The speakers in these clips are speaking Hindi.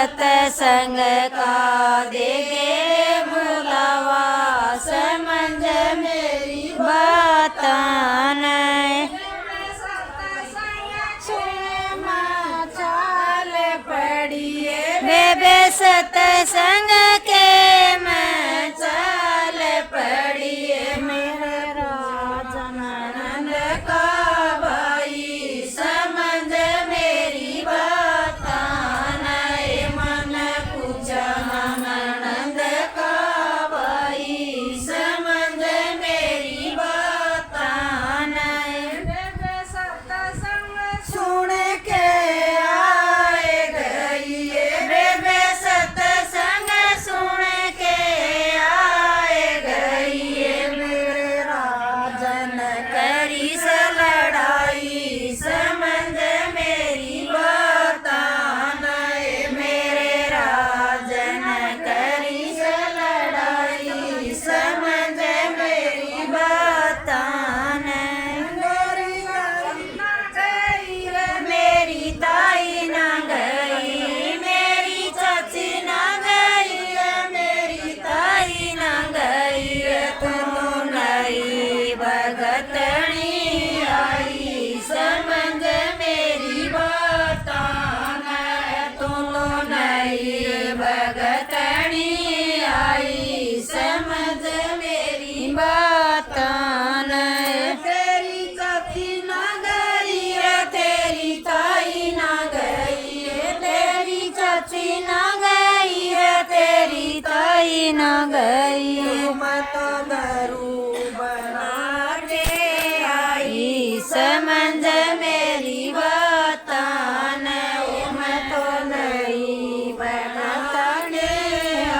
सत्संग का देगे बुलावा समझ मेरी बतान बेबे सत्संग के मैं चाल पड़िए मेरे राजन नंद का भाई समझ मेरी बतान मन पूछा नंद का भाई समझ मेरी बतान बेबे सत्संग सुन के आए गई बेबे सत्संग सुन के आए गई मेरे राजन करी से लड़ाई समझ मेरी बतान मेरे राजन करी से लड़ाई समझ मेरी बतान मेरी ताई ना गई मेरी चाची ना गई मेरी ताई ना गई तू नई भगतनी आई समझ मेरी बतान तू नई भगतनी आई समझ मेरी बतान तेरी चाची ना गई तेरी ताई ना गई तेरी चाची ना गई तेरी ताई ना गई मत दारू बना के आई समझ मेरी बतान मत नई बना के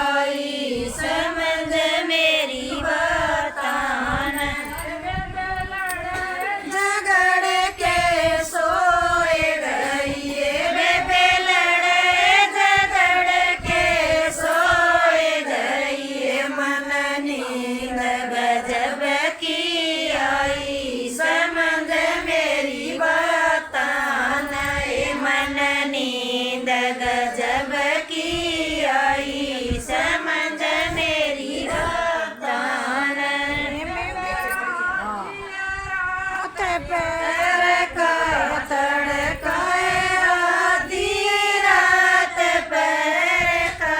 आई समझ मेरी बतान झगड़ के सोए गई बेबे लड़े झगड़ के सोए गई मन नींद गजब की आई समझ मेरी बतान मन नींद गजब की आई समझ मेरी बतान पैर का तड़काए आधी रात पैर का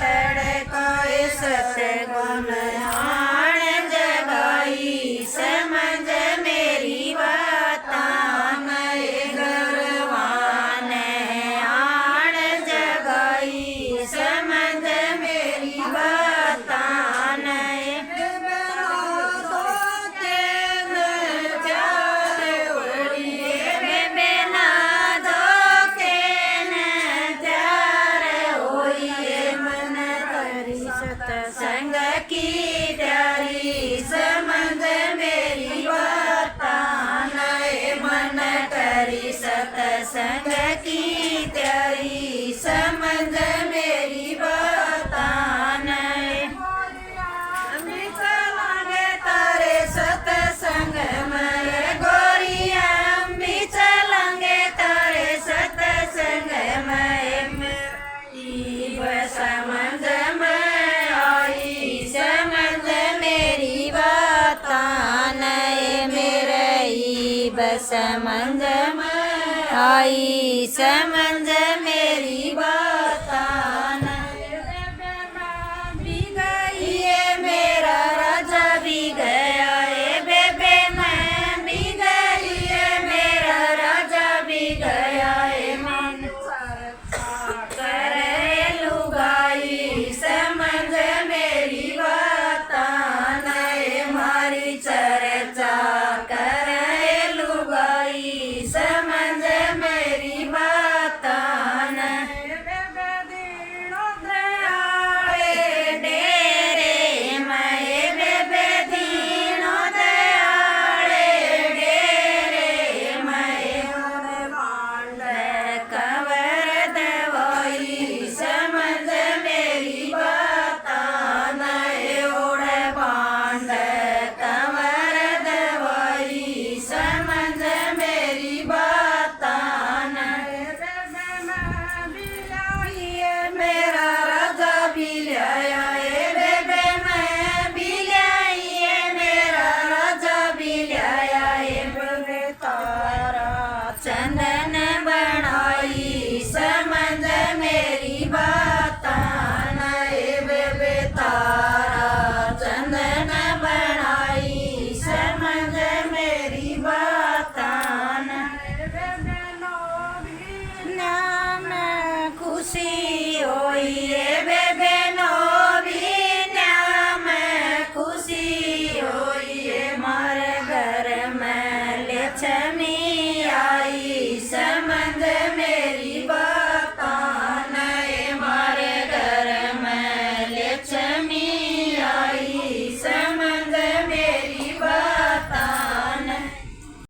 तड़काए सतगुण आण जगाई समझ मेरी बतान गरवान आण जगाई समझ मेरी बतान बेबे ना धोके न त्यार होइए मन करी सत्संग की प्यारी समझ मेरी बतान मन करी सत्संग की प्यारी समझ मेरी बतान हम चलांगे तारे सत्संग में गोरिया हम भी चलांगे तारे सत्संग में समझ में आई समझ मेरी बतान मेरे समझ में आई समझ